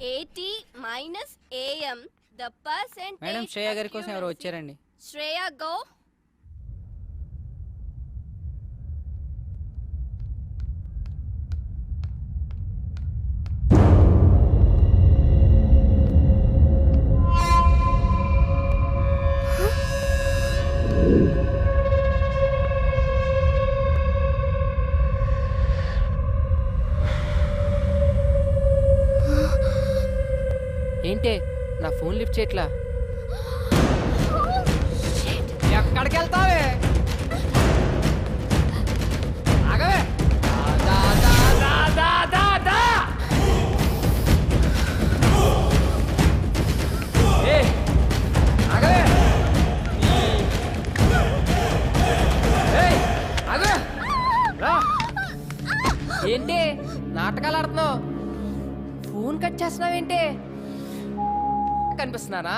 80 minus AM, the percentage. Madam Shreya గారి కోసం ఎవరు వచ్చారండి? శ్రేయ go. ఏంటే నా ఫోన్ లిఫ్ట్ చేయట్లా? ఎక్కడికి వెళ్తావే? ఆగవే. దా, దా, దా, దా, దా, దా. ఏయ్, ఆగవే. ఏయ్, ఆగవే. రా. ఏంటి నాటకాలు ఆడుతున్నావు? ఫోన్ కట్ చేస్తున్నావేంటి? కనిపిస్తున్నానా?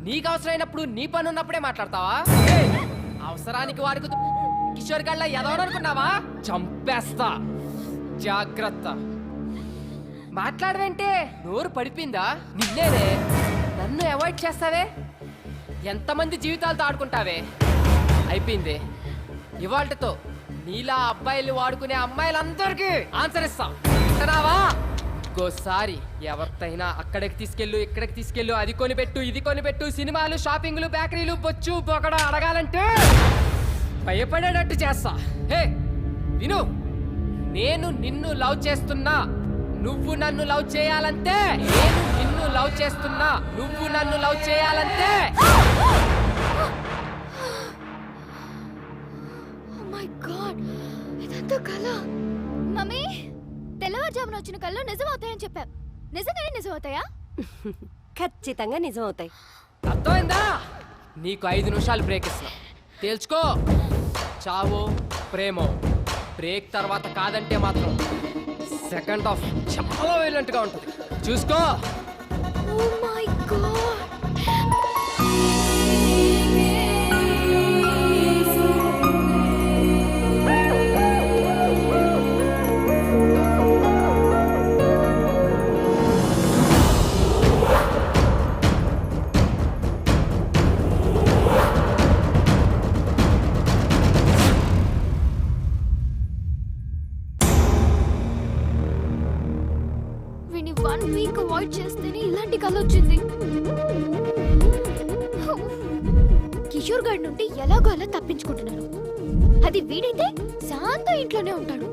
నీకు అవసరమైనప్పుడు నీ పని ఉన్నప్పుడే మాట్లాడతావా? అవసరానికి వాడుకు కిషోర్ గళ్ళ ఎదవననుకున్నావా? చంపేస్తా, జాగ్రత్త. మాట్లాడవేంటే? నోరు పడిపోయిందా? నిన్నేనే నన్ను అవాయిడ్ చేస్తావే? ఎంతమంది జీవితాలతో ఆడుకుంటావే? అయిపోయింది. ఇవాళ్టితో నీలా అబ్బాయిలు వాడుకునే అమ్మాయిలందరికీ ఆన్సర్ ఇస్తా. వింటున్నావా? ఇంకోసారి ఎవరితైనా అక్కడికి తీసుకెళ్ళు, ఇక్కడికి తీసుకెళ్ళు, అది కొనిపెట్టు, ఇది కొనిపెట్టు, సినిమాలు, షాపింగ్లు, బేకరీలు, బొచ్చు పొగడ అడగాలంటే భయపడేటట్టు చేస్తా. హే విను, నేను నిన్ను లవ్ చేస్తున్నా, నువ్వు నన్ను లవ్ చేయాలంటే. నేను నిన్ను లవ్ చేస్తున్నా, నువ్వు నన్ను లవ్ చేయాలంటే. మై గాడ్, ఇదంతా కల. మమ్మీ, తెల్లవారుజామున వచ్చిన కళ్ళు నిజం అవుతాయని చెప్పావు. నిజంగానే నిజం అవుతాయా? ఖచ్చితంగా నిజం అవుతాయి. అర్థమైందా? నీకు 5 నిమిషాలు బ్రేక్ ఇస్తున్నా, తేల్చుకో. చావో ప్రేమో, బ్రేక్ తర్వాత కాదంటే మాత్రం సెకండ్ హాఫ్ చాలా వైలెంట్ గా ఉంటుంది. చూసుకో. Oh my god. వీని 1 వీక్ అవాయిడ్ చేస్తేనే ఇలాంటి కళ వచ్చింది. కిషోర్ గారి నుండి ఎలాగో అలా తప్పించుకుంటున్నాను. అది వీడైతే శాంత ఇంట్లోనే ఉంటాడు.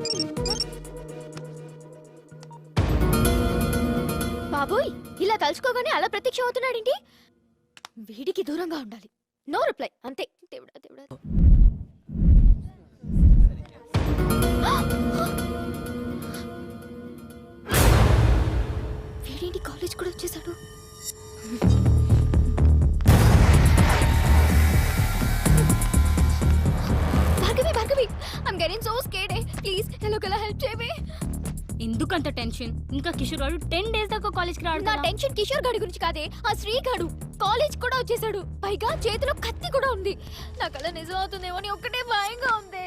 బాబోయ్, ఇలా తలుచుకోగానే అలా ప్రత్యక్షం అవుతున్నాడేంటి? వీడికి దూరంగా ఉండాలి. నో రిప్లై, అంతే. దేవుడా దేవుడా. వీడేంటి కాలేజ్ కూడా వచ్చేసాడు? Bhargavi, Bhargavi, I'm getting so scared. Please ఎలాగోలా హెల్ప్ చేయవే. ఎందుకంత టెన్షన్? ఇంకా కిషోర్ గారు 10 days దాకా కాలేజ్ కి రాడు. నా టెన్షన్ కిషోర్ గాడి గురించి కాదే, ఆ శ్రీ గాడు కాలేజ్ కూడా వచ్చేసాడు. పైగా చేతిలో కత్తి కూడా ఉంది. నాకలా నిజం అవుతుందేమో అని ఒక్కటే భయంగా ఉంది.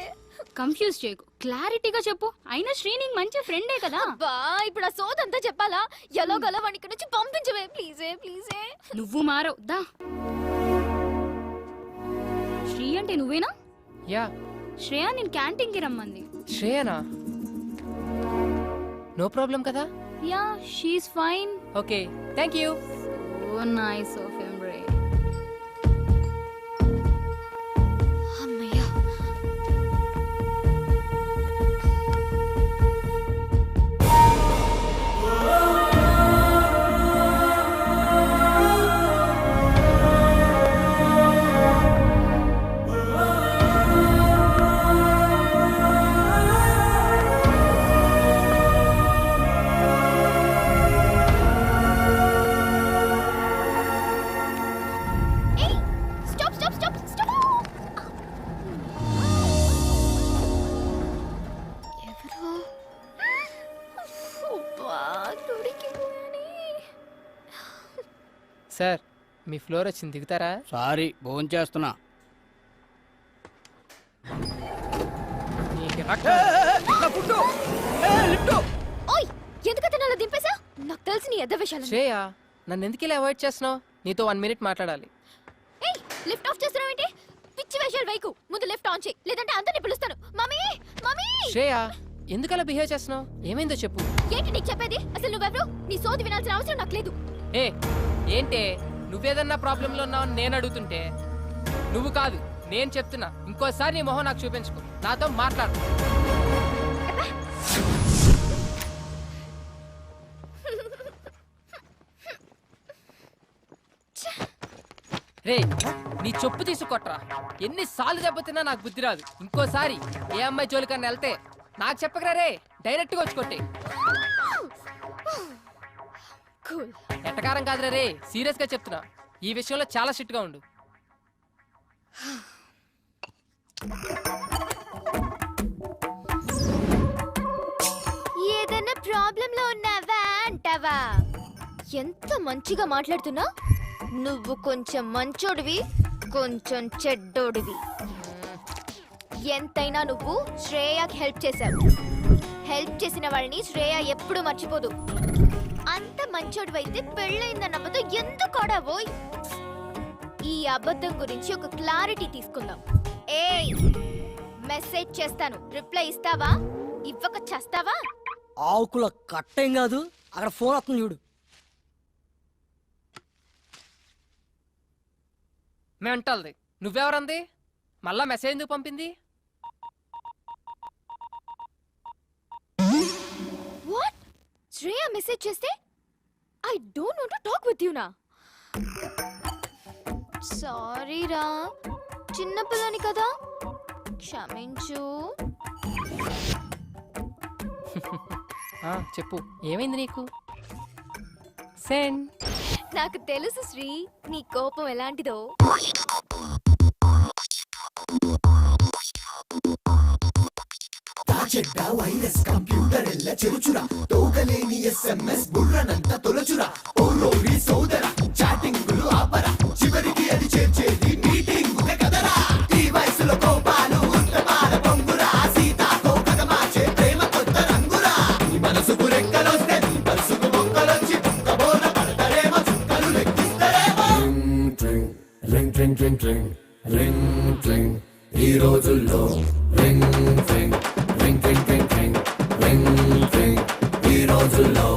కన్ఫ్యూజ్ చేయకు, క్లారిటీగా చెప్పు. అయినా శ్రీ నీకు మంచి ఫ్రెండే కదా. బా, ఇప్పుడు ఆ సోదంతా చెప్పాలా? ఎలాగోలా వాడిని ఇక్కడ నుంచి పంపించవే ప్లీజే, ప్లీజే. నువ్వు మారవు దా. శ్రీ అంటే నువ్వేనా? యా. శ్రేయ నేను క్యాంటీన్ కి రమ్మంది. శ్రేయనా? నో ప్రాబ్లం కదా? Yeah, she is fine. Okay, thank you. Oh nice of him రే. అమ్మయ్యా. సార్, మీ ఫ్లోర్ వచ్చింది, దిగుతారా? సారీ, భోజనం చేస్తున్నా. ఓయ్, ఎందుకు అతను అలా దింపేశా? నాకు తెలిసి నీ ఎద్ద విషయాలు శ్రేయ నన్ను ఎందుకు ఇలా అవాయిడ్ చేస్తున్నావు? నీతో 1 minute మాట్లాడాలి. ఏయ్ లిఫ్ట్ ఆఫ్ చేస్తున్నావు ఏంటి? పిచ్చి వేషాలు వైకు. ముందు లిఫ్ట్ ఆన్ చేయి, లేదంటే అందరిని పిలుస్తాను. మమ్మీ మమ్మీ శ్రేయ ఎందుకు అలా బిహేవ్ చేస్తున్నావు? ఏమైందో చెప్పు. ఏంటి నీకు చెప్పేది? అసలు నువ్వెవరు? నీ సోది వినాల్సిన అవసరం నాకు లేదు. ఏ ఏంటే నువ్వేదన్నా ప్రాబ్లంలో ఉన్నావని నేను అడుగుతుంటే నువ్వు కాదు నేను చెప్తున్నా. ఇంకోసారి నీ మొహం నాకు చూపించుకో, నాతో మాట్లాడు. రే నీ చెప్పు తీసుకొట్రా. ఎన్నిసార్లు దెబ్బతిన్నా నాకు బుద్ధి రాదు. ఇంకోసారి ఏ అమ్మాయి జోలికన్నా వెళ్తే నాకు చెప్పకరా రే, డైరెక్ట్ గా వచ్చి కొట్టే. కూల్. ఎట్టకారం కాదురా రే, సీరియస్ గా చెప్తున్నా. ఈ విషయంలో చాలా స్ట్రిక్ట్ గా ఉండు. ఏదైనా ప్రాబ్లం లో ఉన్నావా అంటావా? ఎంత మంచిగా మాట్లాడుతున్నా. నువ్వు కొంచెం మంచోడివి, కొంచెం చెడ్డోడివి. ఎంతైనా నువ్వు శ్రేయకి హెల్ప్ చేశావు. హెల్ప్ చేసిన వాళ్ళని శ్రేయ ఎప్పుడు మర్చిపోదు. అంత మంచోడివైతే పెళ్ళైందన్న అబద్ధం ఎందుకు ఆడావోయ్? ఈ అబద్ధం గురించి ఒక క్లారిటీ తీసుకుందాం. ఏయ్ మెసేజ్ చేస్తాను, రిప్లై ఇస్తావా? ఇవ్వక చేస్తావా? ఆవుకుల కట్టేం కాదు, అక్కడ ఫోన్ వస్తుంది చూడు. మెంటల్ది. నువ్వెవరంది? మళ్ళా మెసేజ్ ఎందుకు పంపింది? వాట్? శ్రేయ మెసేజ్ చేస్తే I don't want to talk with you నా. సారీ రా, చిన్నపిల్లని కదా, క్షమించు. చెప్పు ఏమైంది నీకు? సెండ్. నాకు తెలుసు శ్రీ, నీ కోపం ఎలాంటిదో. చెడ్డ వైరస్ కంప్యూటర్ ఎల్ల చెరుచురా, తోగలేని SMS బుర్రనంత తొలచురా. ఓరోవి సోదర చాటింగులు ఆపరా, చివరికి అది చేర్చేది మీటింగ్ కదరా. ఈ వయసులో కోపాలు ఉత్తమాల పొంగురా, సీతాతో కగమాచే ప్రేమ కొత్త రంగురా. నీ మనసుకు రెక్కలొస్తే నీ మనసుకు మొక్కలొచ్చి కబోల పడతారేమో, చుక్కలు లెక్కిస్తారేమో. Ring ట్రింగ్ ట్రింగ్ ట్రింగ్ ring ట్రింగ్. ఈ రోజుల్లో రింగ్ ట్రింగ్ రింగ్ ట్రింగ్ ట్రింగ్ ట్రింగ్ రింగ్ ట్రింగ్. ఈ రోజుల్లో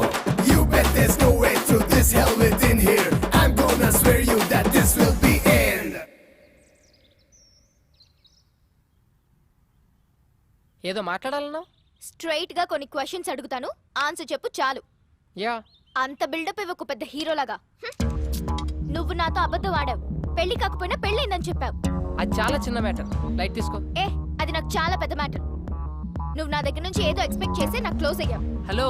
you bet there's no way through this hell within here. I'm gonna swear you that this will be end. ఏదో మాట్లాడాలన్నా? స్ట్రైట్ గా కొన్ని క్వశ్చన్స్ అడుగుతాను, ఆన్సర్ చెప్పు చాలు. యా. అంత బిల్డప్ ఇవ్వకు పెద్ద హీరోలాగా. నువ్వు నాతో అబద్ధం ఆడావు. పెళ్లి కాకపోయినా పెళ్ళైందని చెప్పావు. అది చాలా చిన్న మ్యాటర్, లైట్ తీసుకో. ఏ అది నాకు చాలా పెద్ద మ్యాటర్. నువ్వు నా దగ్గర నుంచి ఏదో ఎక్స్పెక్ట్ చేసి నాకు క్లోజ్ అయ్యావు. హలో,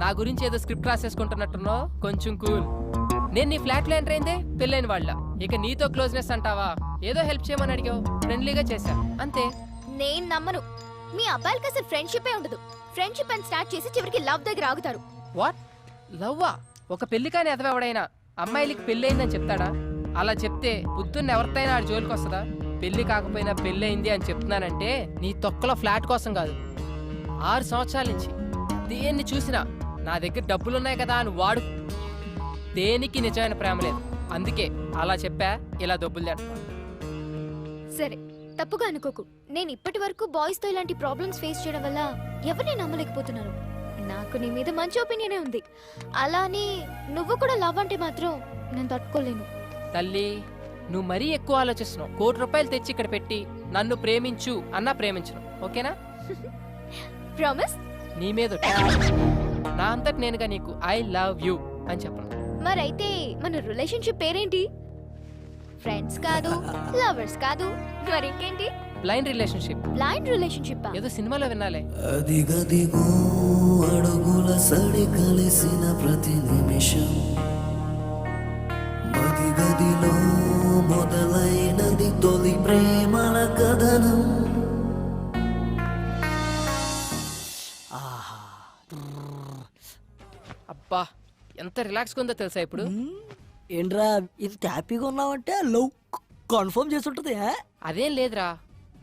నా గురించి ఏదో స్క్రిప్ట్ రాసేసుకుంటున్నట్టున్నావు. కొంచెం కూల్. నేను నీ ఫ్లాట్ లో ఎంటర్ అయిందే పెళ్ళైన వాళ్ళ. ఇక నీతో క్లోజ్నెస్ అంటావా? ఏదో హెల్ప్ చేయమని అడిగావు, ఫ్రెండ్లీగా చేశా అంతే. నేను నమ్మను. మీ అబ్బాయిలకి అసలు ఫ్రెండ్షిపే ఉండదు. ఫ్రెండ్షిప్ అని స్టార్ట్ చేసి చివరికి లవ్ దగ్గర ఆగుతారు. వాట్? లవ్వా? ఒక పెళ్లి కాని ఎదవెవడైనా అమ్మాయిలకి పెళ్ళయిందని చెప్తాడా? అలా చెప్తే పొద్దున్న ఎవరితైనా ఆడి జోలికి వస్తుందా? పెళ్లి కాకపోయినా పెళ్ళయింది అని చెప్తున్నానంటే నీ తొక్కలో ఫ్లాట్ కోసం కాదు. 6 సంవత్సరాల నుంచి దేన్ని చూసినా నా దగ్గర డబ్బులున్నాయి కదా అని వాడు. దేనికి నిజమైన ప్రేమ లేదు. అందుకే అలా చెప్పా, ఇలా డబ్బులు తెస్తా. సరే తప్పుగా అనుకోకు. నేను ఇప్పటి వరకు బాయ్స్ తో ఇలాంటి ప్రాబ్లమ్స్ ఫేస్ చేయడం వల్ల ఎవరిని నమ్మలేకపోతున్నాను. నాకు నీ మీద మంచి ఒపీనియనే ఉంది. అలానే నువ్వు కూడా లవ్ అంటే మాత్రం నేను తట్టుకోలేను. తల్లి, నువ్వు మరీ ఎక్కువ ఆలోచిస్తున్నావు. 1 కోటి రూపాయలు తెచ్చి ఇక్కడ పెట్టి నన్ను ప్రేమించు అన్నా ప్రేమించను. ఓకేనా? ప్రామిస్? నీ మీద ఒట్టు. నా అంతటి నేనుగా నీకు ఐ లవ్ యూ అని చెప్పను. మరైతే మన రిలేషన్షిప్ పేరేంటి? ఫ్రెండ్స్ కాదు, లవర్స్ కాదు, మరింకేంటి? Blind relationship. Blind relationship? ఏదో సినిమాలో వినాలే. అదిగదిగో అడుగుల సడి కలిసిన ప్రతి నిమిషం, మదిగదిలో మొదలైనది తొలి ప్రేమల కథనం. అబ్బా ఎంత రిలాక్స్గా ఉందో తెలుసా ఇప్పుడు? ఏంట్రా ఇది హ్యాపీగా ఉన్నావంటే లవ్ కన్ఫర్మ్ చేస్తుంటది. అదేం లేదురా,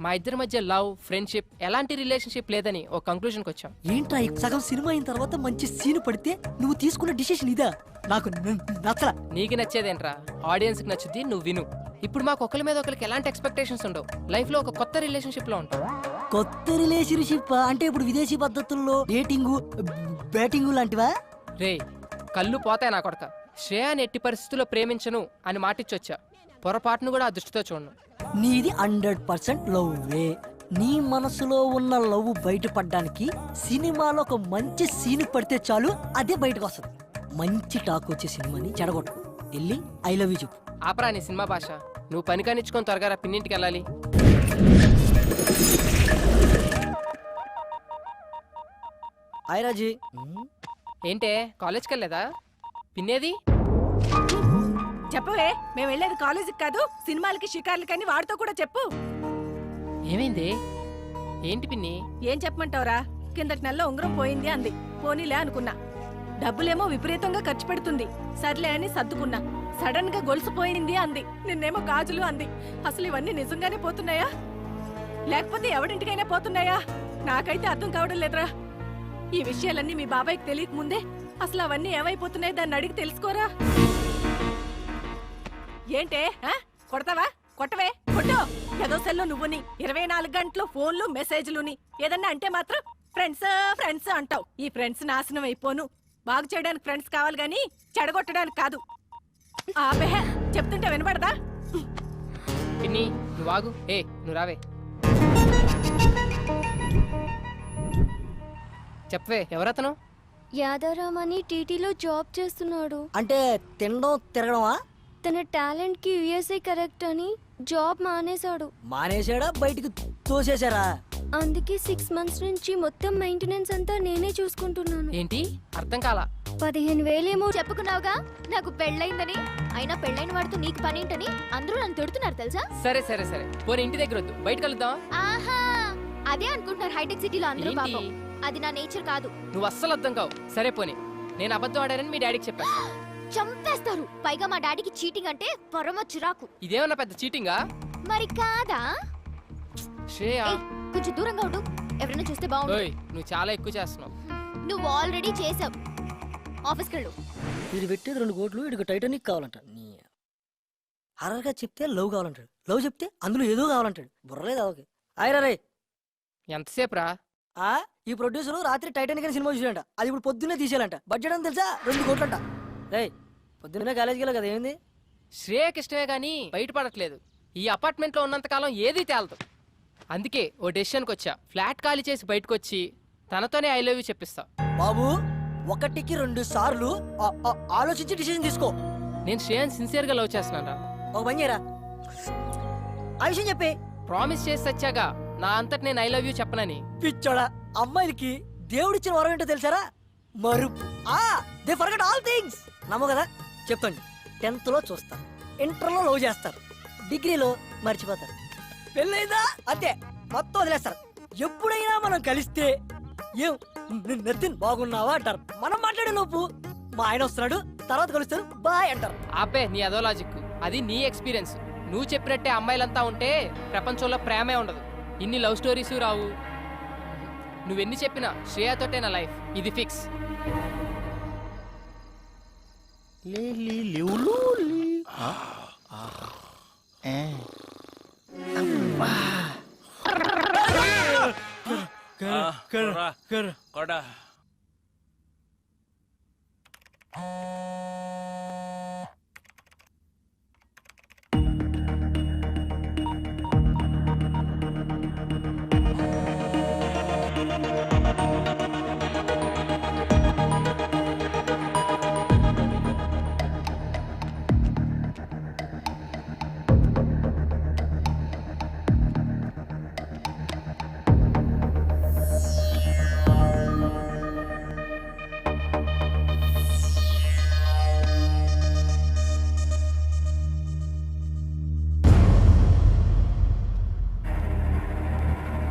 మా ఇద్దరి మధ్య లవ్ ఫ్రెండ్షిప్ ఎలాంటి రిలేషన్షిప్ లేదని ఒక కంక్లూజన్కి వచ్చాం. ఏంట్రా ఈ సగం సినిమా అయిన తర్వాత మంచి సీన్ పడితే నువ్వు తీసుకున్న డిసిషన్ ఇదా? నాకు నచ్చలా. నీకు నచ్చేదేంట్రా, ఆడియన్స్ కి నచ్చుద్ది, నువ్వు విను. ఇప్పుడు మాకు ఒకరి మీద ఒకరికి ఎలాంటి ఎక్స్పెక్టేషన్స్ ఉండవు. లైఫ్ లో ఒక కొత్త రిలేషన్షిప్ లో ఉంటాం. కొత్త రిలేషన్షిప్ అంటే ఇప్పుడు విదేశీ పద్ధతుల్లో డేటింగ్ బ్యాటింగ్ లాంటివా? రే కళ్ళు పోతాయి నా కొడక. శ్రేయాని ఎట్టి పరిస్థితుల్లో ప్రేమించను అని మాటిచ్చొచ్చా. పొరపాటును కూడా ఆ దృష్టితో చూడను. నీది 100% లవ్ వే. నీ మనసులో ఉన్న లవ్ బయటపడడానికి సినిమాలో ఒక మంచి సీన్ పడితే చాలు, అదే బయటకు వస్తుంది. మంచి టాక్ వచ్చే సినిమాని చెడగొట్టు. వెళ్ళి ఐ లవ్ యూ చెప్పు. ఆపరా నీ సినిమా భాష. నువ్వు పని కానిచ్చుకొని త్వరగా రా, పిన్నింటికి వెళ్ళాలి. హాయ్ రాజీ. ఏంటే కాలేజ్కి వెళ్ళలేదా? పిన్నేది? చెప్పవే, మేము వెళ్ళేది కాలేజీకి కాదు, సినిమాలకి షికార్లకని వాడితో కూడా చెప్పు. ఏమైంది? ఏంటి పిన్ని? ఏం చెప్పమంటావురా? కిందటి నెలలో ఉంగరం పోయింది అంది. పోనీలే అనుకున్నా. డబ్బులేమో విపరీతంగా ఖర్చు పెడుతుంది. సర్లే అని సర్దుకున్నా. సడన్ గా గొలుసు పోయింది అంది. నిన్నేమో గాజులు అంది. అసలు ఇవన్నీ నిజంగానే పోతున్నాయా లేకపోతే ఎవడింటికైనా పోతున్నాయా? నాకైతే అర్థం కావడం లేదురా. ఈ విషయాలన్నీ మీ బాబాయ్కి తెలియక ముందే అసలు అవన్నీ ఏమైపోతున్నాయి దాన్ని అడిగి తెలుసుకోరా. ఏంటే కొడతావా? కొట్టవే, కొట్టు. ఏదో సెల్లో నువ్వుని 24 గంటలు ఫోన్లు మెసేజ్లుని ఏదన్నా అంటే మాత్రం ఫ్రెండ్స్ ఫ్రెండ్స్ అంటావు. ఈ ఫ్రెండ్స్ నాశనం అయిపోను. బాగు చేయడానికి ఫ్రెండ్స్ కావాలి గాని చెడగొట్టడానికి కాదు. ఆపే, చెప్తుంటే వినపడదా? పిన్ని నువ్వు ఆగు. నువ్వు రావే. చెప్పవే, ఎవరతను? యాదారాం అని టీటీలో జాబ్ చేస్తున్నాడు. అంటే తినడం తిరగడమా? తన టాలెంట్ కి యుఎస్ఏ కరెక్ట్ అని జాబ్ మానేశాడు. మానేశాడా? బయటికి తోసేశారా? అందుకే 6 మంత్స్ నుంచి మొత్తం మెయింటెనెన్స్ అంతా నేనే చూసుకుంటున్నాను. ఏంటి అర్థం కాలా? 15,000 చెప్పుకున్నావుగా నాకు పెళ్ళైందని. అయినా పెళ్ళైన వాడితో నీకు పనేంటని అందరూ నన్ను తిడుతున్నారు తెలుసా? సరే సరే సరే, పోనీ ఇంటి దగ్గర వద్దు, బయట కలుద్దాం. ఆహా, అదే అనుకుంటున్నారు హైటెక్ సిటీలో అందరూ. ఏంటి? పాపం అది నా నేచర్ కాదు. నువ్వు అస్సలు అర్థం కావు. సరే పోనీ, నేను అబద్ధం ఆడానని మీ డాడీకి చెప్పాను. చంపేస్తారు. పైగా మా డాడీకి చీటింగ్ అంటే పరమ చిరాకు. ఇదేమన్నా పెద్ద చీటింగా? మరి కాదా? శ్రేయ ఏయ్, కొంచెం దూరంగా ఉండు. ఎవరైనా చూస్తే బాగుండు. ఓయ్, నువ్వు చాలా ఎక్కువ చేస్తున్నావు. నువ్వు ఆల్రెడీ చేసావు. ఆఫీస్కి వెళ్ళు. వీడు పెట్టేది 2 కోట్లు, వీడికి టైటానిక్ కావాలంట. నీ హర్రర్గా చెప్తే లవ్ కావాలంటాడు, లవ్ చెప్తే అందులో ఏదో కావాలంటాడు. బుర్రలేదు ఓకే. ఆయరా రే. ఎంతసేపు రా? ఈ ప్రొడ్యూసర్ రాత్రి టైటానిక్ అని సినిమా చూసాడంట. అది ఇప్పుడు పొద్దున్నే తీసేయాలంట. బడ్జెట్ అని తెలుసా? 2 కోట్లంట. రే పొద్దున్నే కాలేజీకి వెళ్ళా కదా, ఏమైంది? శ్రేయకి ఇష్టమే గానీ బయటపడట్లేదు. ఈ అపార్ట్మెంట్ లో ఉన్నంత కాలం ఏదీ తేలదు. అందుకే ఓ డెసిషన్కి వచ్చా. ఫ్లాట్ ఖాళీ చేసి బయటకు వచ్చి తనతోనే ఐ లవ్ యూ చెప్పిస్తా. బాబు, 1కి 2 సార్లు ఆలోచించి డిసిజన్ తీసుకో. నేను శ్రేయని సిన్సియర్ గా లవ్ చేస్తున్నాను. ఒక పని చేయరా, ఆ విషయం చెప్పే. ప్రామిస్ చేసి వచ్చాగా నా అంతటి నేను ఐ లవ్ యూ చెప్పనని. పిచ్చోడా, అమ్మాయిలకి దేవుడిచ్చిన వరం ఏంటో తెలుసారా? మరుపు. They forget all things. నమ్ము కదా, చెప్తాను. 10th లో చూస్తారు, ఇంటర్లో లవ్ చేస్తారు, డిగ్రీలో మర్చిపోతారు, పెళ్ళైందా అంతే మొత్తం వదిలేస్తారు. ఎప్పుడైనా మనం కలిస్తే ఏం నథింగ్ బాగున్నావా అంటారు. మనం మాట్లాడే లోపు మా ఆయన వస్తున్నాడు, తర్వాత కలుస్తారు, బాయ్ అంటారు. ఆపే నీ అదో లాజిక్. అది నీ ఎక్స్పీరియన్స్. నువ్వు చెప్పినట్టే అమ్మాయిలంతా ఉంటే ప్రపంచంలో ప్రేమే ఉండదు, ఇన్ని లవ్ స్టోరీస్ రావు. నువ్వెన్ని చెప్పినా శ్రేయతోటే నా లైఫ్, ఇది ఫిక్స్.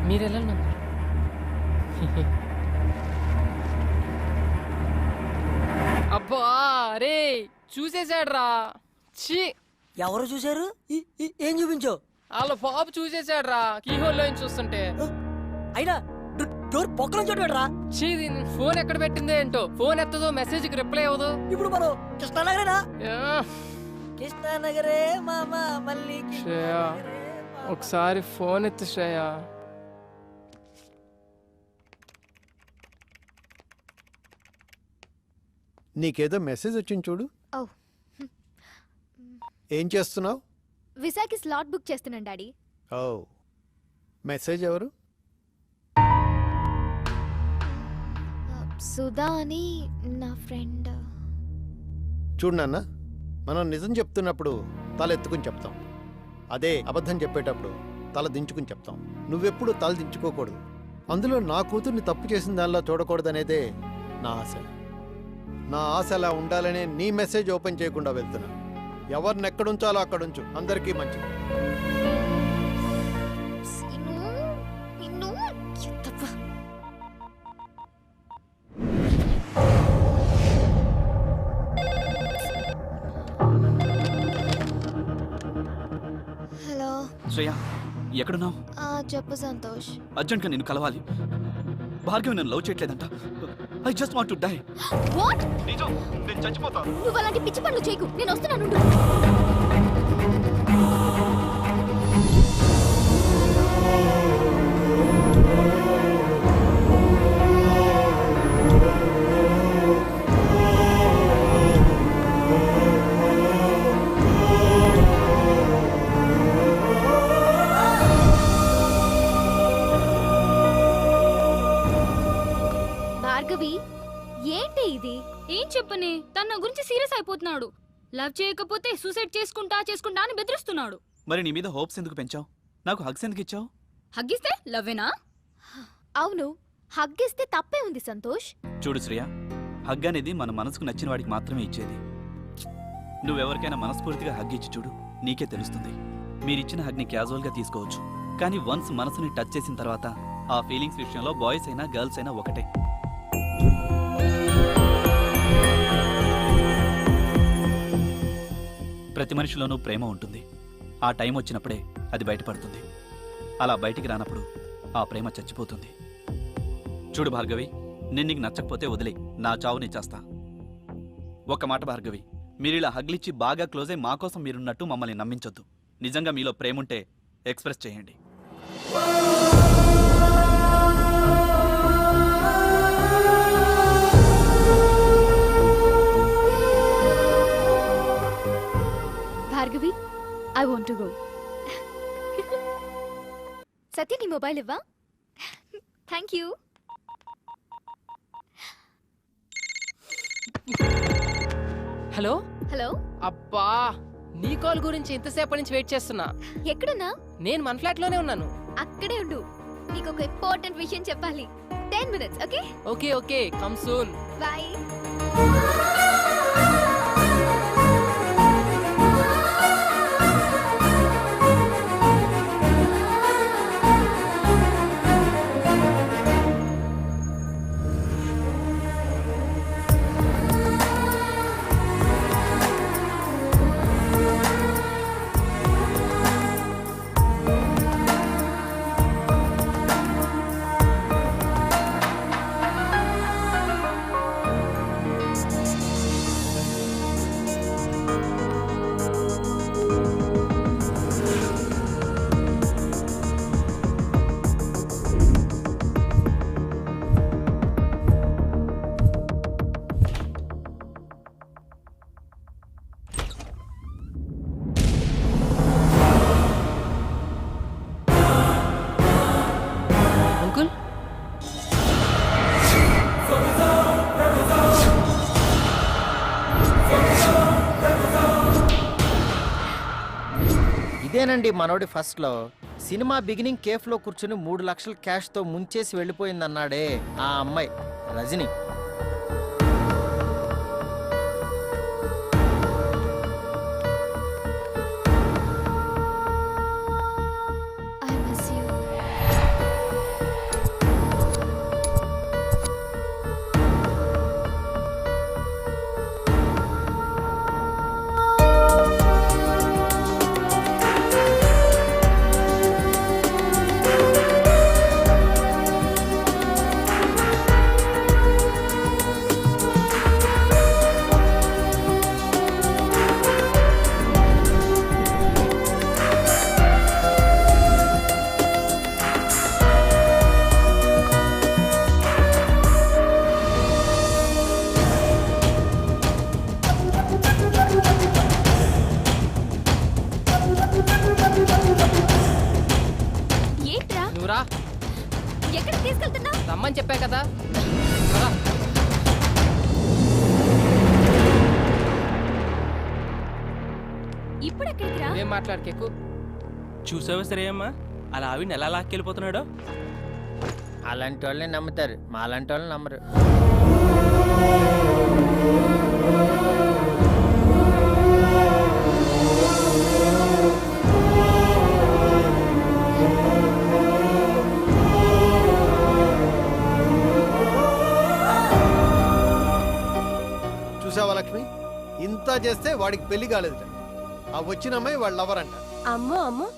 మీరెలా ఉన్నారు? అబ్బా రే, చూసేసాడు రా. ఛీ, ఎవరు చూశారు? ఏం చూపించో? వాళ్ళ బాబు చూసేసాడు రా కీహోల్లో చూస్తుంటే. అయినా డోర్ పొక్కల చోటు పెట్టరా. ఛీ, దీని ఫోన్ ఎక్కడ పెట్టిందో ఏంటో. ఫోన్ ఎత్తదో, మెసేజ్ కి రిప్లై అవ్వదు. ఇప్పుడు మనం కృష్ణానగరేనా? యా. కృష్ణానగరే మామ మళ్ళీ శ్రేయ, ఒకసారి ఫోన్ ఎత్తు శ్రేయ. నీకేదో మెసేజ్ వచ్చింది చూడు. ఓ ఏం చేస్తున్నావు? విశాఖకి స్లాట్ బుక్ చేస్తున్నాను డాడీ. ఓ, మెసేజ్ ఎవరు? సుధా అని నా ఫ్రెండ్. చూడు నాన్న, మనం నిజం చెప్తున్నప్పుడు తల ఎత్తుకుని చెప్తాం. అదే అబద్ధం చెప్పేటప్పుడు తల దించుకుని చెప్తాం. నువ్వెప్పుడు తల దించుకోకూడదు. అందులో నా కూతుర్ని తప్పు చేసిన దానిలో చూడకూడదనేదే నా ఆశ. నా ఆశ అలా ఉండాలనే నీ మెసేజ్ ఓపెన్ చేయకుండా వెళ్తున్నా. ఎవరిని ఎక్కడుంచాలో అక్కడుంచు, అందరికీ మంచిది. హలో శ్రేయ, ఎక్కడున్నావు? చెప్పు సంతోష్. అర్జెంట్గా నేను కలవాలి. భార్గవి నన్ను లవ్ చేయట్లేదంట. I just want to die. What? నిజం, నేను చచ్చిపోతాను. నువ్వు అలాంటి పిచ్చి పనులు చేయకు. నేను వస్తున్నాను. భార్గవి, ఏంటి ఇది? ఏం చెప్పనే, తన గురించి సీరియస్ అయిపోతున్నాడు. లవ్ చేయకపోతే సూసైడ్ చేసుకుంటా అని బెదిరిస్తున్నాడు. మరి నీ మీద హోప్స్ ఎందుకు పెంచావు? నాకు హగ్స్ ఎందుకు ఇచ్చావు? హగ్గిస్తే లవ్వేనా? అవును, హగ్గిస్తే తప్పే ఉంది సంతోష్. చూడు శ్రేయ, హగ్ అనేది మన మనసుకు నచ్చిన వాడికి మాత్రమే ఇచ్చేది. నువ్వెవరికైనా మనస్ఫూర్తిగా హగ్ ఇచ్చి చూడు, నీకే తెలుస్తుంది. మీరిచ్చిన హగ్ని క్యాజువల్గా తీసుకోవచ్చు, కానీ వన్స్ మనసుని టచ్ చేసిన తర్వాత ఆ ఫీలింగ్స్ విషయంలో బాయ్స్ అయినా గర్ల్స్ అయినా ఒకటే. ప్రతి మనిషిలోనూ ప్రేమ ఉంటుంది. ఆ టైం వచ్చినప్పుడే అది బయటపడుతుంది. అలా బయటికి రానప్పుడు ఆ ప్రేమ చచ్చిపోతుంది. చూడు భార్గవి, నేను నీకు నచ్చకపోతే వదిలే, నా చావు నీ చేస్తా. ఒక్క మాట భార్గవి, మీరు ఇలా హగ్లిచ్చి బాగా క్లోజ్ అయి మా కోసం మీరున్నట్టు మమ్మల్ని నమ్మించొద్దు. నిజంగా మీలో ప్రేమ ఉంటే ఎక్స్ప్రెస్ చేయండి. Bhargavi, I want to go. Satya, నీ మొబైల్ ఇవ్వా? Thank you. Hello hello. అబ్బా, నీ కాల్ గురించి ఇంతసేపటి నుంచి వెయిట్ చేస్తున్నా. ఎక్కడున్నా? నేను మన ఫ్లాట్ లోనే ఉన్నాను. అక్కడే ఉండు, నీకు ఒక ఇంపార్టెంట్ విషయం చెప్పాలి. 10 minutes, okay? Okay okay, come soon. Bye. Uncle, ఇదేనండి మనోడి ఫస్ట్లో. సినిమా బిగినింగ్ కేఫ్లో కూర్చుని 3 లక్షల క్యాష్తో ముంచేసి వెళ్ళిపోయిందన్నాడే ఆ అమ్మాయి రజని. I miss you. కదా రా. ఇప్పుడు ఎక్కడికి రా? ఏం మాట్లాడకెక్కు. చూసావా సరే అమ్మా అలా ఆవిడ ఎలా లాక్కెళ్ళిపోతున్నాడో. అలాంటి వాళ్ళని నమ్ముతారు, మా అలాంటి వాళ్ళని నమ్మరు. చూసావా లక్ష్మి, ఇంత చేస్తే వాడికి పెళ్లి కాలేదు. ఆ వచ్చిన అమ్మాయి వాళ్ళ లవర్ అంట. అమ్మో అమ్మో,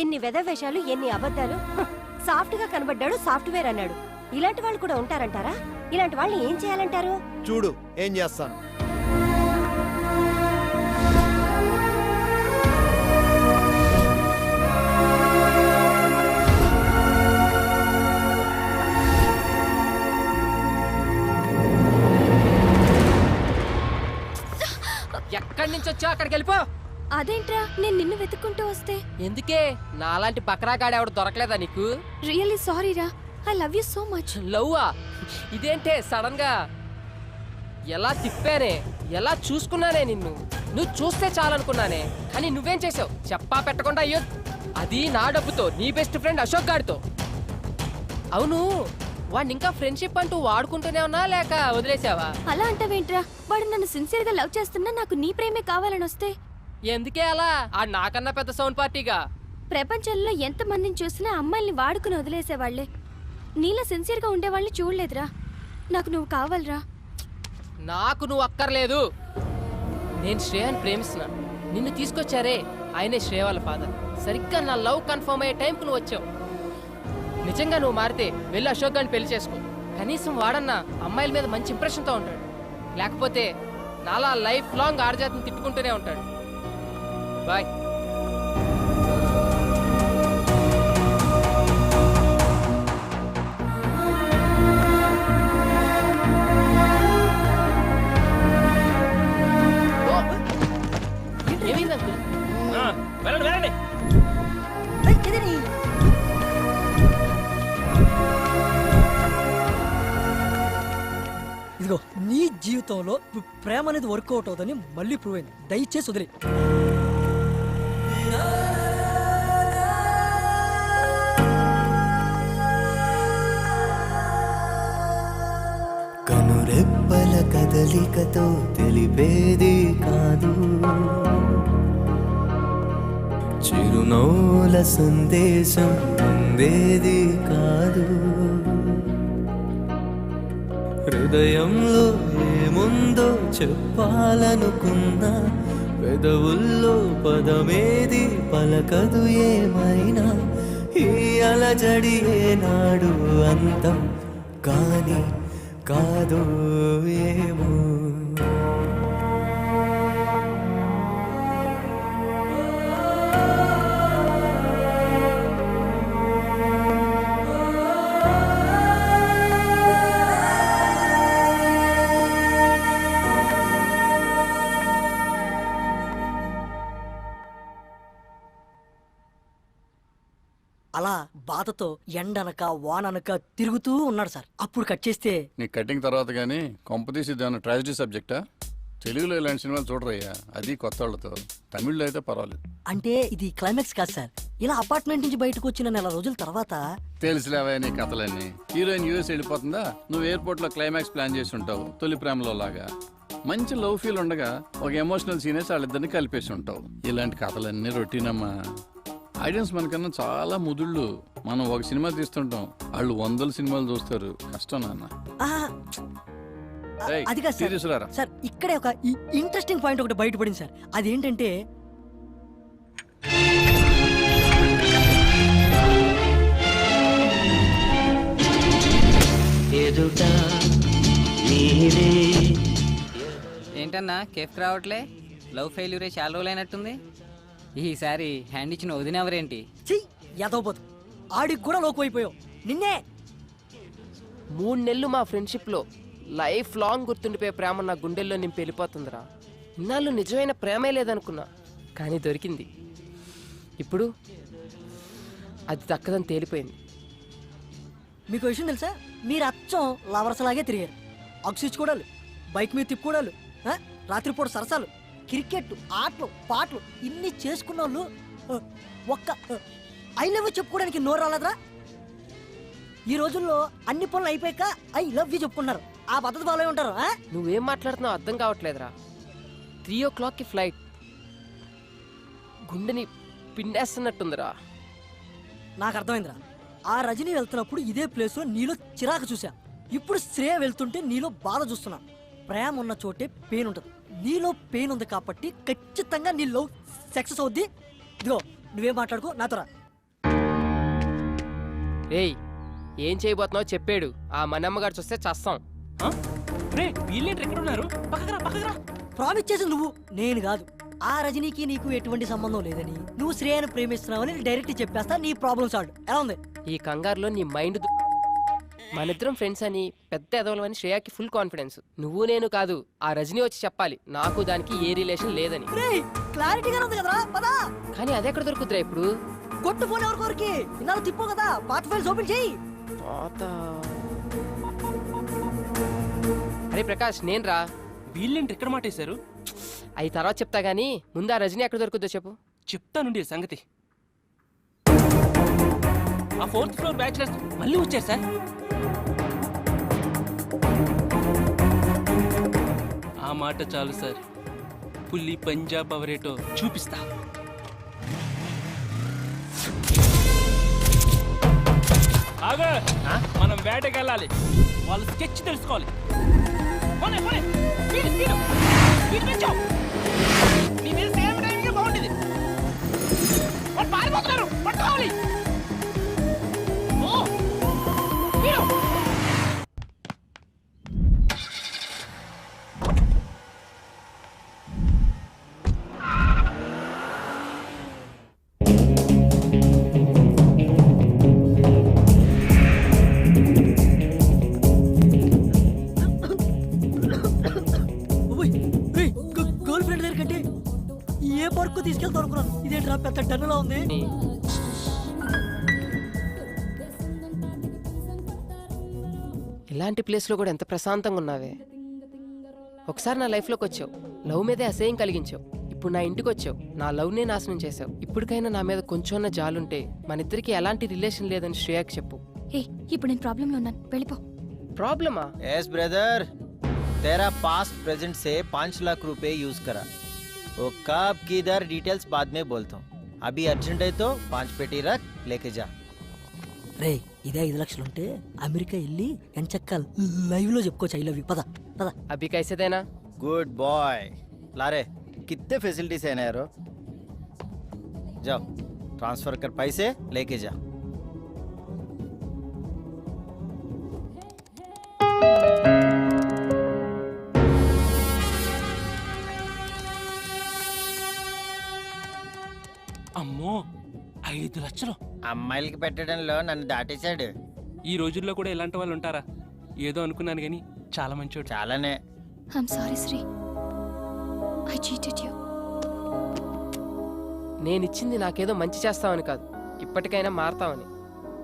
ఎన్ని వెధవేషాలు, ఎన్ని అబద్ధాలు. సాఫ్ట్ గా కనబడ్డాడు, సాఫ్ట్వేర్ అన్నాడు. ఇలాంటి వాళ్ళు కూడా ఉంటారంటారా? ఇలాంటి వాళ్ళని ఏం చేయాలంటారు? చూడు ఏం చేస్తాను. ఎక్కడి నుంచి వచ్చావు అక్కడికి వెళ్ళిపో. అదేంట్రా నేను నిన్ను వెతుక్కుంటూ వస్తే? ఎందుకే నాలాంటి బకరాగాడు ఎవడు దొరకలేదా నీకు? రియల్లీ సారీ రా, I love you so much. లవ్వా? ఇదేంటే సడన్ గా? ఎలా తిప్పానే, ఎలా చూసుకున్నానే నిన్ను. నువ్వు చూస్తే చాలనుకున్నానే, కానీ నువ్వేం చేసావు చెప్పా పెట్టకుండా? అయ్యో, అది నా డబ్బుతో నీ బెస్ట్ ఫ్రెండ్ అశోక్ గారితో. అవును, వాడిని ఇంకా ఫ్రెండ్షిప్ అంటూ వాడుకుంటూనే ఉన్నా లేక వదిలేసావా? అలా అంటావేంట్రా? వాడు నన్ను సిన్సియర్ గా లవ్ చేస్తున్నా, నాకు నీ ప్రేమే కావాలని వస్తే ఎందుకే అలా? ఆ నాకన్నా పెద్ద సౌండ్ పార్టీగా. ప్రపంచంలో ఎంత మందిని చూసినా అమ్మాయిల్ని వాడుకుని వదిలేసేవాళ్లే. నీలా సిన్సియర్ గా ఉండేవాళ్ళని చూడలేదురా. నాకు నువ్వు కావాలరా. నాకు నువ్వు అక్కర్లేదు. నేను శ్రేయాని ప్రేమిస్తున్నా. నిన్ను తీసుకొచ్చారే ఆయనే శ్రేయ వాళ్ళ ఫాదర్. సరిగ్గా నా లవ్ కన్ఫర్మ్ అయ్యే టైంకు నువ్వు వచ్చావు. నిజంగా నువ్వు మారితే వెళ్ళి అశోక్ గారిని పెళ్లి చేసుకో. కనీసం వాడన్నా అమ్మాయిల మీద మంచి ఇంప్రెషన్తో ఉంటాడు. లేకపోతే నాలా లైఫ్ లాంగ్ ఆర్జాతిని తిట్టుకుంటూనే ఉంటాడు. బాయ్. ఏమైంది అంకుల్? వెళ్ళండి వెళ్ళండి. ఇదిగో నీ జీవితంలో ప్రేమ అనేది వర్కౌట్ అవుతుందని మళ్ళీ ప్రూవ్ అయింది. దయచేసి వదిలే. కనురెప్పల కదలికతో తెలిపేది కాదు, చిరునవ్వుల సందేశం అందేది కాదు. హృదయంలో ఏముందో చెప్పాలనుకున్నా, పెదవుల్లో పదమేది పలకదు ఏమైనా. ఈ అలజడి ఏనాడు అంతం కాని కాదు ఏమో. అలా బాధతో ఎండనక వాననక తిరుగుతూ ఉన్నాడు సార్. అప్పుడు కట్ చేస్తే నీ కటింగ్ తర్వాత కానీ కొంపతీసి దాని ట్రాజడీ సబ్జెక్టా? తెలుగులో ఇలాంటి సినిమాలు చూడరయ్యా, అది కొత్త వాళ్ళతో. తమిళ్లో అయితే పర్వాలేదు. అంటే ఇది క్లైమాక్స్ కాదు సార్. ఇలా అపార్ట్మెంట్ నుంచి బయటకు వచ్చిన నెల రోజుల తర్వాత తెలుసులేవా నీ కథలన్నీ. హీరోయిన్ యూఎస్ వెళ్ళిపోతుందా, నువ్వు ఎయిర్పోర్ట్ లో క్లైమాక్స్ ప్లాన్ చేసి ఉంటావు. తొలి ప్రేమలో లాగా మంచి లవ్ ఫీల్ ఉండగా ఒక ఎమోషనల్ సీనేసి వాళ్ళిద్దరిని కలిపేసి ఉంటావు. ఇలాంటి కథలన్నీ రొటీనమ్మా. ఆడియన్స్ మనకన్నా చాలా ముదుళ్ళు. మనం ఒక సినిమా తీస్తుంటాం, వాళ్ళు 100 సినిమాలు చూస్తారు. కష్టం నాన్న. అది కాదు సార్. తీసుకురారా. సార్ ఇక్కడే ఒక ఇంట్రెస్టింగ్ పాయింట్ ఒకటి బయటపడింది సార్. అదేంటంటే ఏంటన్నా కేఫ్ రావట్లే? లవ్ ఫెయిల్యూరే చాలా రోజులైనట్టుంది. ఈసారి హ్యాండ్ ఇచ్చిన వదినెవరేంటి? చెయ్యి ఎదవబోతు. ఆడికి కూడా లోకు అయిపోయావు. నిన్నే 3 నెలలు మా ఫ్రెండ్షిప్లో లైఫ్ లాంగ్ గుర్తుండిపోయే ప్రేమ నా గుండెల్లో నింపి వెళ్ళిపోతుందిరా. ఇన్నాళ్ళు నిజమైన ప్రేమే లేదనుకున్నా, కానీ దొరికింది. ఇప్పుడు అది దక్కదని తేలిపోయింది. మీకు విషయం తెలుసా, మీరు అచ్చం లవర్స్ లాగే తిరిగారు. అగ్సిచ్చుకోవడాలు, బైక్ మీద తిప్పుకోవడాలు, రాత్రిపూట సరసాలు, క్రికెట్, ఆటలు, పాటలు ఇన్ని చేసుకున్న వాళ్ళు ఒక్క ఐ లవ్ యూ చెప్పుకోవడానికి నోరు రాలేదురా? ఈ రోజుల్లో అన్ని పనులు అయిపోయాక ఐ లవ్ యూ చెప్పుకున్నారు. ఆ పద్ధతి ఫాలో అయి ఉంటారు. నువ్వేం మాట్లాడుతున్నావు అర్థం కావట్లేదురా. 3 o'clockకి ఫ్లైట్. గుండెని పిండేస్తున్నట్టుందిరా. నాకు అర్థమైందిరా. ఆ రజనీ వెళ్తున్నప్పుడు ఇదే ప్లేస్లో నీలో చిరాకు చూసా. ఇప్పుడు శ్రేయ వెళ్తుంటే నీలో బాధ చూస్తున్నా. ప్రేమ ఉన్న చోటే పెయిన్ ఉంటుంది. నీలో పెయిన్ ఉంది కాబట్టి ఖచ్చితంగా నీ లవ్ సక్సెస్ అవుద్ది. ఇదిగో నువ్వేం మాట్లాడుకో, నాతో రా. రేయ్, ఏం చేయబోతున్నావు చెప్పాడు. ఆ మనమ్మగారు చూస్తే చస్తాం. ప్రామిస్ చేసి నువ్వు, నేను కాదు. ఆ రజనీకి నీకు ఎటువంటి సంబంధం లేదని, నువ్వు శ్రేయను ప్రేమిస్తున్నావని డైరెక్ట్ చెప్పేస్తా. నీ ప్రాబ్లమ్ సాల్వ్. ఎలా ఉంది? ఈ కంగారులో నీ మైండ్ మనిద్దరం ఫ్రెండ్స్ అని పెద్ద ఎదవలమని శ్రేయాకి ఫుల్ కాన్ఫిడెన్స్. నువ్వు నేను కాదు, ఆ రజనీ వచ్చి చెప్పాలి నాకు దానికి ఏ రిలేషన్ లేదని. క్లారిటీగా ఉంది కదరా, పదా. కానీ అదెక్కడ దొరుకుతురా ఇప్పుడు? కొట్టు ఫోన్ ఎవరికొరికి ఇన్నాళ్ళు తిప్పో కదా, పాత ఫైల్స్ ఓపెన్ చేయి. అరే ప్రకాష్, నేను రా. వీళ్ళేంటి ఎక్కడ మాటేశారు? అవి తర్వాత చెప్తా గానీ ముందు ఆ రజనీ ఎక్కడ దొరుకుతుందో చెప్పు. చెప్తానుండి సంగతి. ఆ 4th floor బ్యాచిలర్స్ మళ్ళీ వచ్చారు సార్. ఆ మాట చాలు సార్, పులి పంజాబ్ అవరేటో చూపిస్తా. ఆగా, మనం వేటకి వెళ్ళాలి. వాళ్ళు స్కెచ్ తెలుసుకోవాలి. నీ మీద సేమ్ టైంకి బాగుండేది. వాళ్ళు పారిపోతున్నారు, పట్టుకోవాలి. గర్ల్ ఫ్రెండ్ దగ్గర కంటే ఏ పార్కు తీసుకెళ్తా అనుకున్నాను. ఇదేంట్రా పెద్ద టన్నులా ఉంది. ఇలాంటి ప్లేస్లో కూడా ఎంత ప్రశాంతంగా ఉన్నావే. ఒకసారి నా లైఫ్లోకి వచ్చావు, లవ్ మీదే అసహ్యం కలిగించావు. ఇప్పుడు నా ఇంటికి వచ్చావు, నా లవ్నే నాశనం చేసావు. ఇప్పటికైనా నా మీద కొంచెం జాలుంటే మన ఇద్దరికి ఎలాంటి రిలేషన్ లేదని శ్రేయాకి చెప్పు. ఏ ఇప్పుడు నేను ప్రాబ్లంలో ఉన్నాను, వెళ్ళిపో. ప్రాబ్లమా? यस ब्रदर, तेरा पास्ट प्रेजेंट से 5 लाख रुपए यूज करा. वो कब किधर डिटेल्स बाद में बोलता हूँ. अभी अर्जेंट है तो 5 पेटी रख, लेके जा. రే ఇదే 5 లక్షలు ఉంటే అమెరికా వెళ్ళి ఎంచక్క లైవ్ లో చెప్పుకోవచ్చు ఐ లవ్ యూ. పద పద. అభి కైసేదేనా? Good boy. लारे कितने फैसिलिटीज है ना यारो. जाओ ट्रांसफर कर पैसे, लेके जा. అమ్మో, 5 లక్షలు అమ్మాయిలకి పెట్టడంలో నన్ను దాటేశాడు. ఈ రోజుల్లో కూడా ఇలాంటి వాళ్ళు ఉంటారా? ఏదో అనుకున్నాను కానీ చాలా మంచోడు. చాలానే. I'm sorry Sri, I cheated you. నేనిచ్చింది నాకేదో మంచి చేస్తామని కాదు, ఇప్పటికైనా మారతామని.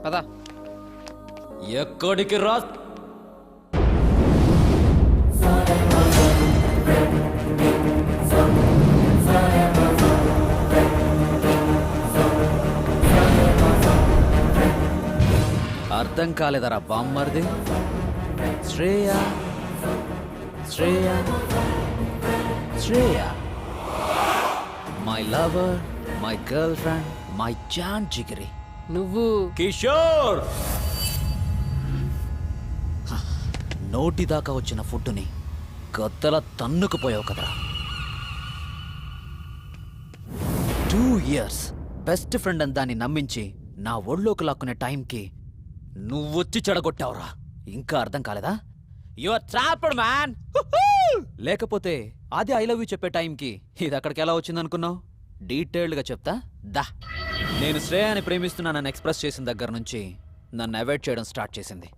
పదా. ఎక్కడికి రా? అర్థం కాలేదరా బామ్మర్ది? Shreya Shreya Shreya, my lover, my girlfriend, my జాన్ జిగరి. నువ్వు కిషోర్. నోటి దాకా వచ్చిన ఫుడ్ని గద్దల తన్నుకుపోయావు కదరా. 2 years బెస్ట్ ఫ్రెండ్ అని దాన్ని నమ్మించి నా ఒళ్ళోకి లాక్కునే టైంకి నువ్వొచ్చి చెడగొట్టావురా. ఇంకా అర్థం కాలేదా? Your trapped man. లేకపోతే అది ఐ లవ్ యూ చెప్పే టైంకి ఇది అక్కడికి ఎలా వచ్చిందనుకున్నావు? డీటెయిల్డ్గా చెప్తా దా. నేను శ్రేయాని ప్రేమిస్తున్నానని ఎక్స్ప్రెస్ చేసిన దగ్గర నుంచి నన్ను అవాయిడ్ చేయడం స్టార్ట్ చేసింది.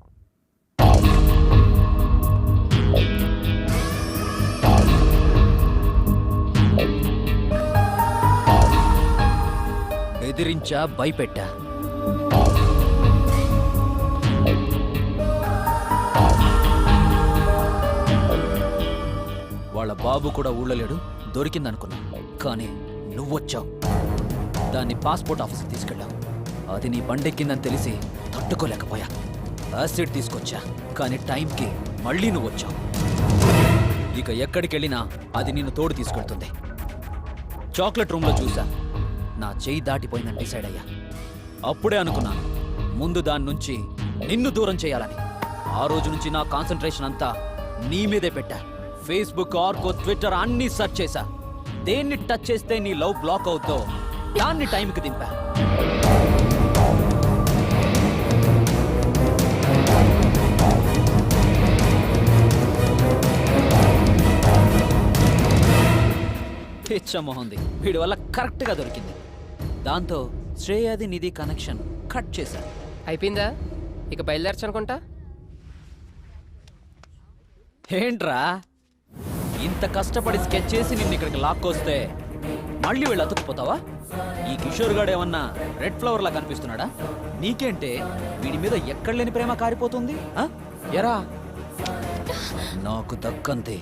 బెదిరించా, భయపెట్టా. వాళ్ళ బాబు కూడా ఊళ్ళో లేడు, దొరికిందనుకున్నా. కానీ నువ్వొచ్చావు, దాన్ని పాస్పోర్ట్ ఆఫీస్కి తీసుకెళ్ళావు. అది నీ బండెక్కిందని తెలిసి తట్టుకోలేకపోయా. యాసిడ్ తీసుకొచ్చా, కానీ టైంకి మళ్ళీ నువ్వు వచ్చావు. ఇక ఎక్కడికెళ్ళినా అది నిన్ను తోడు తీసుకెళ్తుంది. చాక్లెట్ రూమ్లో చూసా, నా చెయ్యి దాటిపోయిందని డిసైడ్ అయ్యా. అప్పుడే అనుకున్నాను ముందు దాని నుంచి నిన్ను దూరం చేయాలని. ఆ రోజు నుంచి నా కాన్సంట్రేషన్ అంతా నీ మీదే పెట్టా. ఫేస్బుక్, ఆర్కో, ట్విట్టర్ అన్నీ సెర్చ్ చేశా. దేన్ని టచ్ చేస్తే నీ లవ్ బ్లాక్ అవుతో దాన్ని టైంకి దింపా. పిచ్చమోహంది, వీడి వల్ల కరెక్ట్గా దొరికింది. దాంతో శ్రేయాది నిధి కనెక్షన్ కట్ చేశా. అయిపోయిందా? ఇక బయలుదేరచ్చు అనుకుంటా. ఏంట్రా ఇంత కష్టపడి స్కెచ్ చేసి నిన్ను ఇక్కడికి లాక్కొస్తే మళ్ళీ వీళ్ళు అతుక్కుపోతావా? ఈ కిషోర్ గాడు ఏమన్నా రెడ్ ఫ్లవర్ లా కనిపిస్తున్నాడా? నీకేంటే వీడి మీద ఎక్కడ లేని ప్రేమ కారిపోతుంది. ఎరా, నాకు దక్కంతే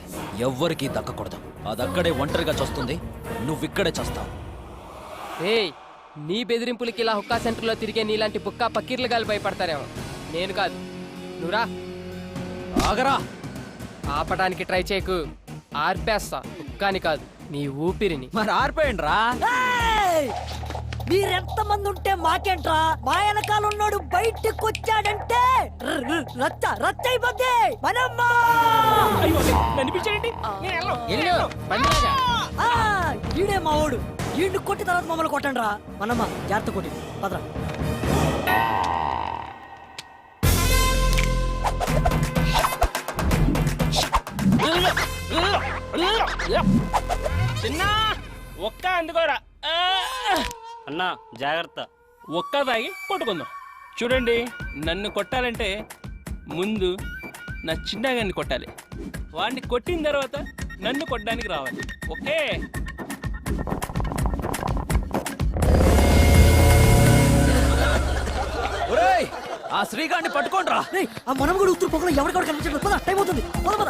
ఎవ్వరికీ దక్కకూడదు. అదక్కడే ఒంటరిగా చస్తుంది, నువ్విక్కడే చస్తావు. ఏయ్, నీ బెదిరింపులకి ఇలా హుక్కా సెంటర్లో తిరిగే నీలాంటి బుక్కా పకీర్లు గాలి భయపడతారేమో. నేను కాదు, నువ్వురా. ఆగరా. ఆపడానికి ట్రై చేయకు, ఆర్పేస్తా. హుక్కాని కాదు, నీ ఊపిరిని. మరి ఆర్పేయండి రా. మీరెంత మంది ఉంటే మాకేంట్రా? మా వెనకాల ఉన్నాడు బయటికి వచ్చాడంటే రచ్చ రచ్చ అయిపోద్ది. మనమ్మా ఈడే మా ఓడు. ఈడ్ని కొట్టి తర్వాత మమ్మల్ని కొట్టండి రా. మనమ్మ జాగ్రత్త కొట్టి పదరా. చిన్న ఒక్క అందుకోరా. అన్నా జాగ్రత్త. ఒక్క తాగి కొట్టుకుందాం. చూడండి, నన్ను కొట్టాలంటే ముందు నా చిన్నగాన్ని కొట్టాలి. వాడిని కొట్టిన తర్వాత నన్ను కొట్టడానికి రావాలి. ఓకే? ఒరేయ్, ఆ శ్రీగాడిని పట్టుకోండిరా. ఆ మనం కూడా ఉత్తర పొగలో ఎవరికక్కడ కనిపించలేదు. పద, టైం అవుతుంది. పద పద.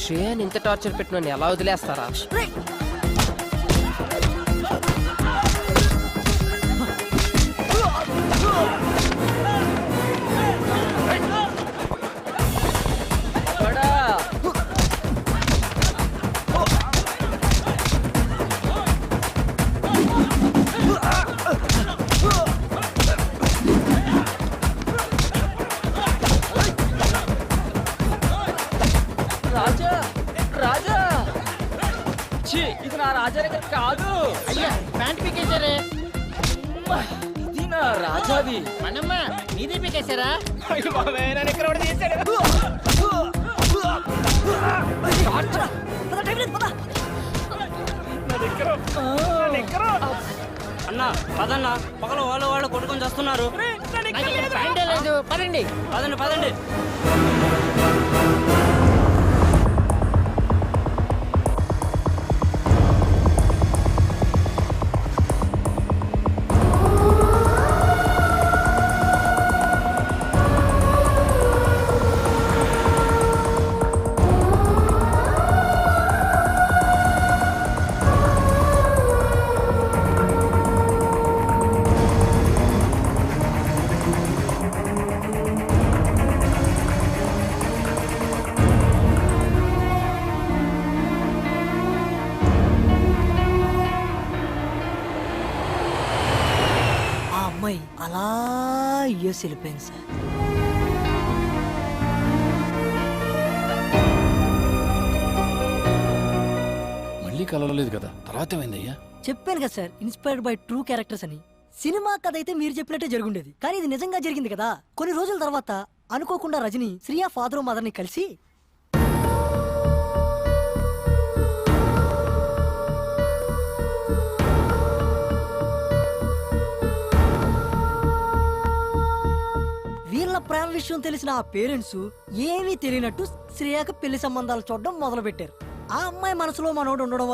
శ్రేయాని ఇంత టార్చర్ పెట్టిన ఎలా వదిలేస్తారా? రాజా, రాజా, ఇది నా రాజా దగ్గర కాదు. అయ్యా, ప్యాంట్ పీకేశారే. ఇది నా రాజాది. మనమ్మ నీదే పీకేశారా? అన్నా పదన్నా, పక్కన వాళ్ళు కొట్టుకొని చేస్తున్నారు. ప్యాంటే లేదు. పదండి పదండి పదండి. అలా యూఎస్ వెళ్ళిపోయింది సార్. మళ్ళీ కలవలేదు కదా, తర్వాత ఏమైందయ్యా? చెప్పాను కదా sir, inspired by true characters అని. సినిమా కథ అయితే మీరు చెప్పినట్టే జరుగుండేది, కానీ ఇది నిజంగా జరిగింది కదా. కొన్ని రోజుల తర్వాత అనుకోకుండా రజని శ్రియా ఫాదర్ మదర్ ని కలిసి వీళ్ళ ప్రేమ విషయం తెలిసిన ఆ పేరెంట్స్ ఏమీ తెలియనట్టు శ్రేయాకు పెళ్లి సంబంధాలు చూడడం మొదలు పెట్టారు. ఆ అమ్మాయి మనసులో మనోడు ఉండడం వల్ల